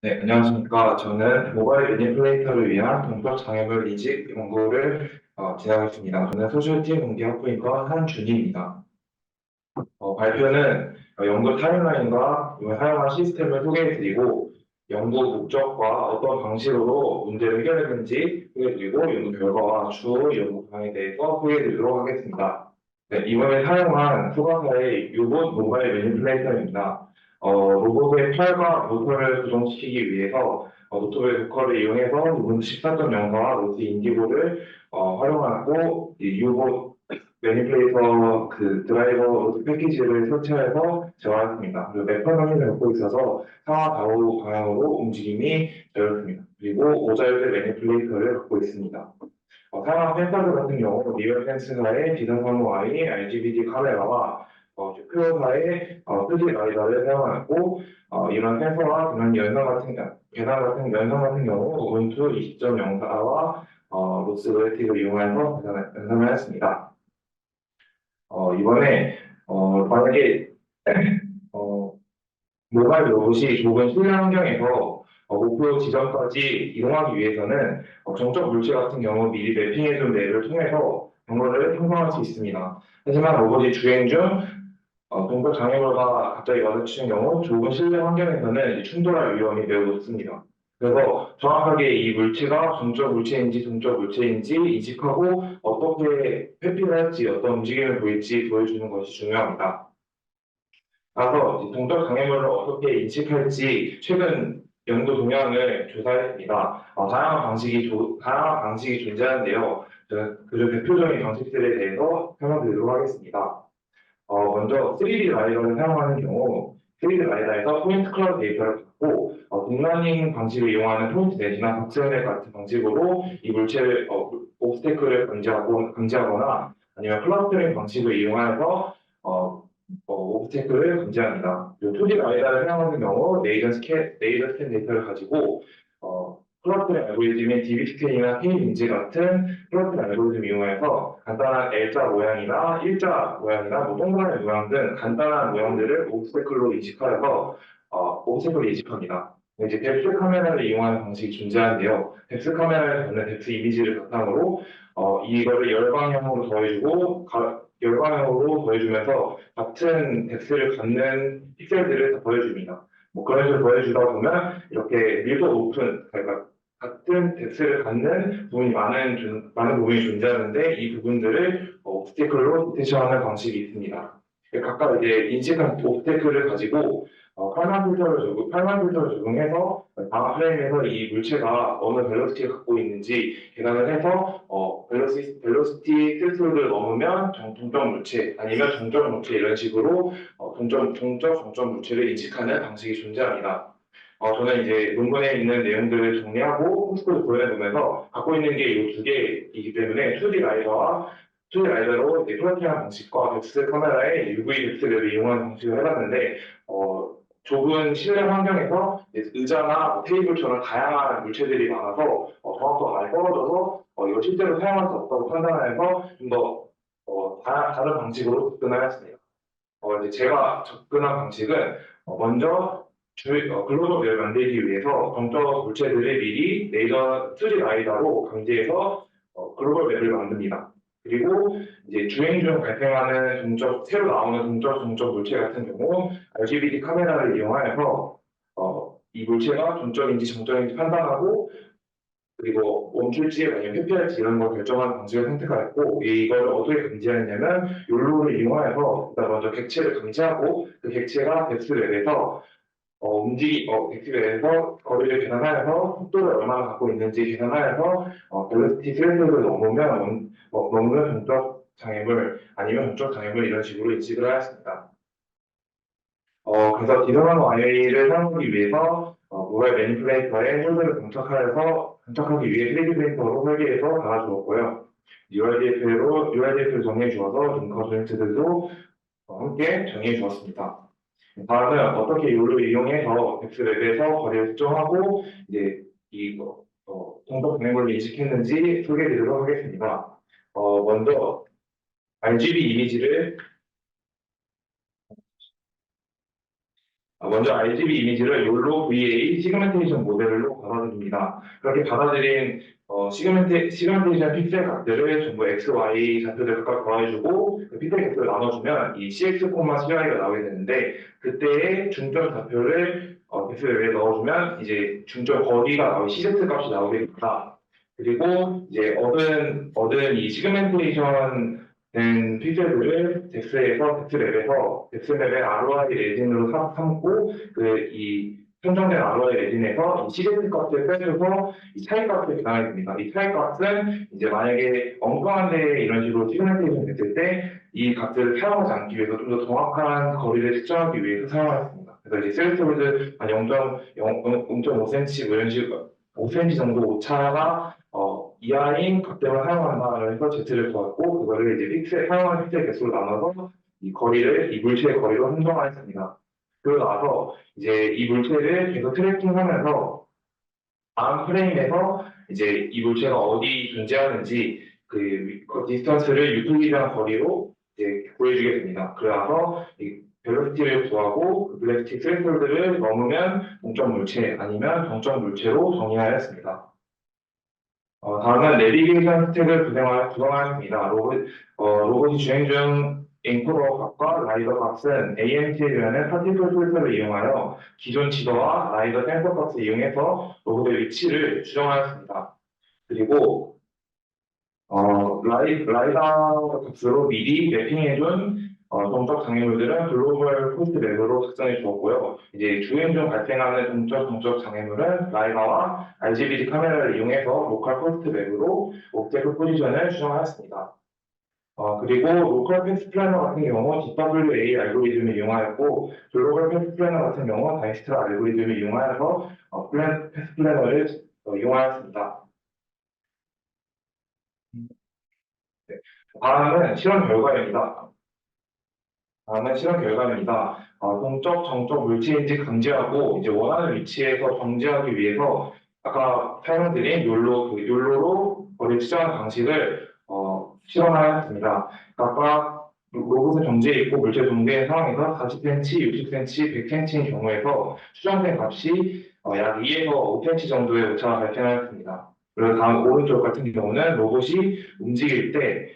네, 안녕하십니까. 저는 모바일 매니플레이터를 위한 동적 장애물 이직 연구를 진행하고 있습니다. 저는 소셜팀 공개학부인과 한준희입니다. 발표는 연구 타임라인과 사용한 시스템을 소개해드리고 연구 목적과 어떤 방식으로 문제를 해결했는지 소개해드리고 연구 결과와 주 연구 방향에 대해서 소개해드리도록 하겠습니다. 네, 이번에 사용한 소가사의 로봇 모바일 매니플레이터입니다. 로봇의 팔과 모터를 조정시키기 위해서 노트북 도커를 이용해서 우분투 14.0과 로스 인디고를 활용하고 이 로봇 매니플레이터 그 드라이버 로드 패키지를 설치해서 재활했습니다. 그리고 매판 화면을 갖고 있어서 상하 좌우 방향으로 움직임이 자유롭습니다. 그리고 오자열대 매니플레이터를 갖고 있습니다. 사용한 센서들 같은 경우 리얼 센스사의 비상번호I, RGBD 카메라와 큐표사의 3D 라이더를 사용하고 이런 센서와 계산 같은 경우 우분투 20.04와 로스 로레틱을 이용해서 계산을 했습니다. 이번에 만약에 어, 모바일 로봇이 좁은 실내 환경에서 목표 지점까지 이동하기 위해서는 정적 물체 같은 경우 미리 매핑해둔 맵을 통해서 경로를 형성할 수 있습니다. 하지만 로봇이 주행 중 동적 장애물과 갑자기 마주치는 경우 좁은 실내 환경에서는 충돌할 위험이 매우 높습니다. 그래서 정확하게 이 물체가 정적 물체인지 동적 물체인지 인식하고 어떻게 회피를 할지 어떤 움직임을 보일지 보여주는 것이 중요합니다. 따라서 동적 장애물을 어떻게 인식할지 최근 연구 동향을 조사했습니다. 다양한 방식이 존재하는데요. 그 대표적인 방식들에 대해서 설명드리도록 하겠습니다. 먼저 3D 라이더를 사용하는 경우 3D 라이더에서 포인트 클라우드 데이터를 받고 딥러닝 방식을 이용하는 포인트 넷이나 박스넷 같은 방식으로 이 물체를 옵스테클을 감지하거나 아니면 클러스터링 방식을 이용하여서 옵스테클을 감지합니다. 2D 라이더를 사용하는 경우 레이더 스캔 데이터를 가지고 클러스터링 알고리즘인 DB 스캔이나 K-린지 같은 플러스를 알고리즘 이용해서 간단한 L자 모양이나 일자 모양이나 동그라미 모양 등 간단한 모양들을 옵스테클로 인식하여서 옵스테클을 인식합니다. 이제 뎁스 카메라를 이용하는 방식이 존재하는데요. 뎁스 카메라에 받는 뎁스 이미지를 바탕으로 이거를 열방향으로 더해주면서 같은 뎁스를 갖는 픽셀들을 다 더해줍니다. 뭐 그런 식으로 더해주다 보면 이렇게 밀도 높은 그러니까 같은 뎁스를 갖는 많은 부분이 존재하는데 이 부분들을 옵스테클로 디텍션하는 방식이 있습니다. 각각 이제 인식한 옵스테클을 가지고 팔만 필터를 적용해서 다음 프레임에서 이 물체가 어느 벨로시티를 갖고 있는지 계산을 해서 벨로시티 스레스홀드를 넘으면 동적 물체 아니면 정적 물체 이런 식으로 정적 물체를 인식하는 방식이 존재합니다. 저는 이제 논문에 있는 내용들을 정리하고 포스트를 보여내보면서 갖고 있는 게 이 두 개이기 때문에 2D 라이더로 이제 플러팅하는 방식과 뎁스 카메라의 UV 뎁스를 이용하는 방식을 해봤는데 좁은 실내 환경에서 의자나 테이블처럼 다양한 물체들이 많아서 정확도가 많이 떨어져서 이거 실제로 사용할 수 없다고 판단해서 좀 더 다른 방식으로 접근하였습니다. 이제 제가 접근한 방식은 먼저 글로벌 맵을 만들기 위해서 정적 물체들을 미리 레이더 3D 라이더로 감지해서 글로벌 맵을 만듭니다. 그리고 이제 주행 중 발생하는 새로 나오는 동적 물체 같은 경우 RGBD 카메라를 이용하여서 이 물체가 동적인지 정적인지 판단하고 그리고 멈출지 아니면 회피할지 이런 걸 결정하는 방식을 선택하였고 이걸 어떻게 감지하느냐면 욜로를 이용하여서 일단 먼저 객체를 감지하고 그 객체가 뎁스랩에서 뎁스랩에서 거리를 계산하여서 속도를 얼마나 갖고 있는지 계산하여서 벨로시티 스레스홀을 넘으면 동적 장애물 아니면 동적 장애물 이런 식으로 인식을 하였습니다. 그래서 디노마노 IA를 사용하기 위해서 모바일 매니플레이터에 홀드를 장착하기 위해 3D 프린터로 설계해서 달아주었고요. UIDF를 정리해 주어서 링커 조인트들도 함께 정리해 주었습니다. 다음은 어떻게 이를 이용해서 엑스랩에서 거리를 측정하고 이제 동적 분행물을 인식했는지 소개해 드리도록 하겠습니다. 먼저 RGB 이미지를 먼저 RGB 이미지를 욜로 VA 시그멘테이션 모델로 받아들입니다. 그렇게 받아들인 시그멘테이션 픽셀 값들을 전부 X, Y 좌표들 각각 더해주고 그 픽셀 값을 나눠주면 이 CX, CI가 나오게 되는데 그때의 중점 좌표를 픽셀 외에 넣어주면 이제 중점 거리가 CZ 값이 나오게 됩니다. 그리고 이제 얻은 이 시그멘테이션 된 픽셀들을 덱스맵의 ROI 레진으로 삼고 이 선정된 ROI 레진에서 이 시리즈 값을 빼줘서 이 차이 값을 계산해 줍니다. 이 차이 값은 이제 만약에 엉뚱한데 이런 식으로 시그멘테이션 됐을 때 이 값을 사용하지 않기 위해서 좀 더 정확한 거리를 측정하기 위해서 사용하였습니다. 그래서 이제 셀스홀드 한 0.5cm 뭐 이런 식으로 5cm 정도 오차가 이하인 값들만 사용한다고 해서 Z를 구했고 그거를 이제 사용하는 픽셀 개수로 나눠서 이 물체의 거리로 한정하였습니다. 그러고 나서 이제 이 물체를 계속 트래킹하면서 다음 프레임에서 이제 이 물체가 어디 존재하는지 그 디스턴스를 유통기장 거리로 이제 보여주게 됩니다. 그래서 이 벨로시티를 구하고 그 벨로시티 스레솔드를 넘으면 동점 물체 아니면 정점 물체로 정의하였습니다. 다음은 내비게이션 스택을 구성하였습니다. 로봇이 주행 중 앵커러 값과 라이더 값은 AMT라는 파티클 필터를 이용하여 기존 지도와 라이더 센서 값을 이용해서 로봇의 위치를 추정하였습니다. 그리고 라이더 값으로 미리 매핑해준 동적 장애물들은 글로벌 코스트 맵으로 작성해 주었고요. 이제 주행 중 발생하는 동적 장애물은 라이다와 RGB 카메라를 이용해서 로컬 코스트 맵으로 옵젝트 포지션을 추정하였습니다. 그리고 로컬 패스 플래너 같은 경우 DWA 알고리즘을 이용하였고 글로벌 패스 플래너 같은 경우 다이스트라 알고리즘을 이용하여서 패스 플래너를 이용하였습니다. 네. 다음은 실험 결과입니다. 동적, 정적 물체인지 감지하고 이제 원하는 위치에서 정지하기 위해서 아까 설명드린 욜로로 거리 측정하는 방식을 실험하였습니다. 아까 로봇은 정지해 있고 물체 동대의 상황에서 40cm, 60cm, 100cm인 경우에서 추정된 값이 약 2에서 5cm 정도의 오차가 발생하였습니다. 그리고 다음 오른쪽 같은 경우는 로봇이 움직일 때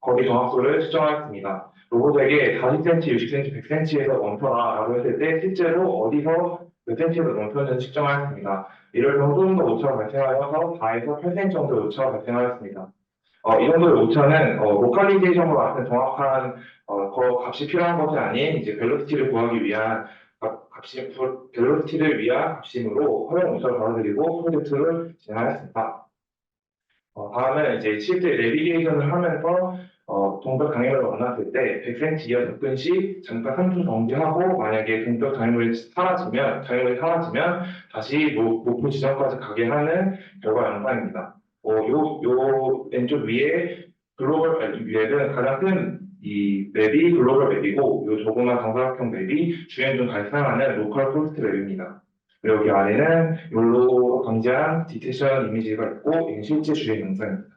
거리 정확도를 측정하였습니다. 로봇에게 40cm, 60cm, 100cm에서 멈춰라라고 했을 때 실제로 어디서 몇 cm에서 멈췄는지 측정하였습니다. 이럴 경우 조금 더 오차가 발생하여서 4에서 8cm 정도의 오차가 발생하였습니다. 이 정도의 오차는 로컬리제이션과 같은 정확한 값이 필요한 것이 아닌 이제 벨로시티를 구하기 위한 벨로시티를 위한 값이므로 허용 오차를 받아들이고 프로젝트를 진행하였습니다. 다음은 이제 실제 내비게이션을 하면서 동적 장애물을 만났을 때 100cm 이하 접근 시 잠깐 3초 정지하고 만약에 동적 장애물이 사라지면 다시 목표 지점까지 가게 하는 결과 영상입니다. 요 왼쪽 위에는 가장 큰 이 맵이 글로벌 맵이고 요 조그만 정사각형 맵이 주행 중 발생하는 로컬 코스트 맵입니다. 여기 아래는 욜로 강제한 디텍션 이미지가 있고 이게 실제 주행 영상입니다.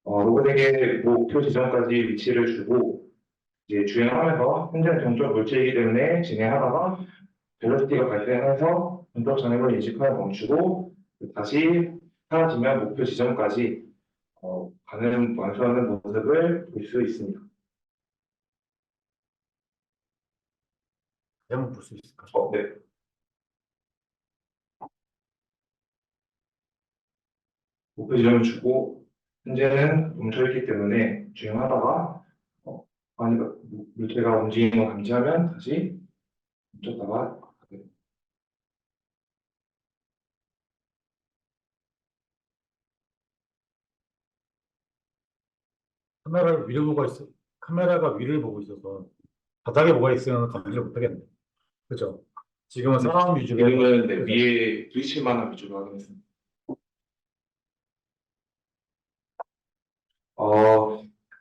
로봇에게 목표 지점까지 위치를 주고 이제 주행하면서 현재는 동적 물체이기 때문에 진행하다가 벨로시티가 발생해서 동적 장애물을 인식하여 멈추고 다시 사라지면 목표 지점까지 완수하는 모습을 볼 수 있습니다. 한번 볼 수 있을까? 네. 목표 지점을 주고 현재는 멈춰있기 때문에 주행하다가 물체가 움직이는 걸 감지하면 다시 멈췄다가 카메라가 위를 보고 있어서 바닥에 뭐가 있으면 감지를 못하겠네. 그죠? 지금은 사람 위주로 지금은 위에 부딪힐만한 위주로 확인했습니다.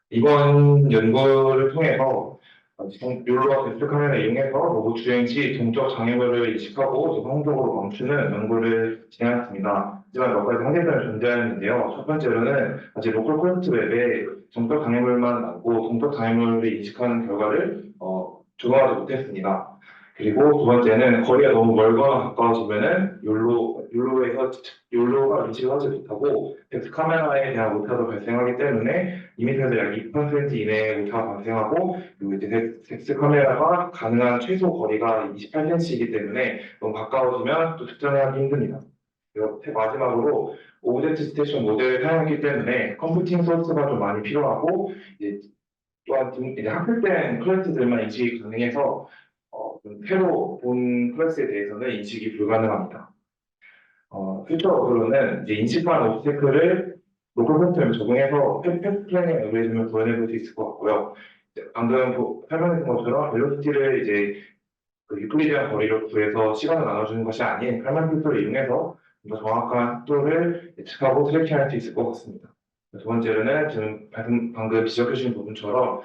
이번 연구를 통해서 욜로와 데스크 카메라를 이용해서 로봇 주행 시 동적 장애물을 인식하고 성공적으로 멈추는 연구를 진행했습니다. 하지만 몇 가지 한계점이 존재하는데요. 첫 번째로는 아직 로컬 코스트 웹에 동적 장애물만 남고 동적 장애물을 인식하는 결과를 적응하지 못했습니다. 그리고 두 번째는 거리가 너무 멀거나 가까워지면은 욜로가 인식을 하지 못하고 덱스 카메라에 대한 오타도 발생하기 때문에 이미터들 약 2% 이내의 오타가 발생하고 그리고 이제 덱스 카메라가 가능한 최소 거리가 28cm이기 때문에 너무 가까워지면 또 측정하기 힘듭니다. 그리고 마지막으로 오브젝트 스테이션 모델을 사용했기 때문에 컴퓨팅 소스가 좀 많이 필요하고 이제 또한 이제 학습된 클래스들만 인식이 가능해서 좀 새로 본 클래스에 대해서는 인식이 불가능합니다. 퓨처로는 이제 인식한 오브젝트를 로컬 패턴을 적용해서 패스 플래닝 알고리즘을 구현해 볼 수 있을 것 같고요. 이제 방금 설명드린 것처럼 벨로시티를 이제 그 유클리디안 거리로 구해서 시간을 나눠주는 것이 아닌 칼만 필터를 이용해서 좀 더 정확한 속도를 예측하고 트래킹할 수 있을 것 같습니다. 두 번째로는 지금 방금 지적해 주신 부분처럼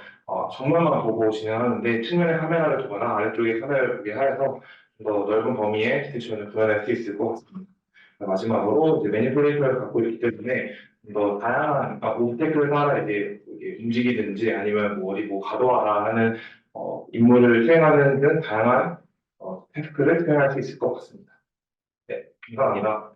정면만 보고 진행하는데 측면에 카메라를 두거나 아래쪽에 카메라를 두게 하여서 좀 더 넓은 범위의 디텍션을 구현할 수 있을 것 같습니다. 마지막으로 이제 매니플레이터를 갖고 있기 때문에 더 다양한 오브젝트를 따라 이제 이게 움직이든지 아니면 뭐 어디 뭐 가둬와라 하는 임무를 수행하는 등 다양한 태스크를 수행할 수 있을 것 같습니다. 네, 감사합니다.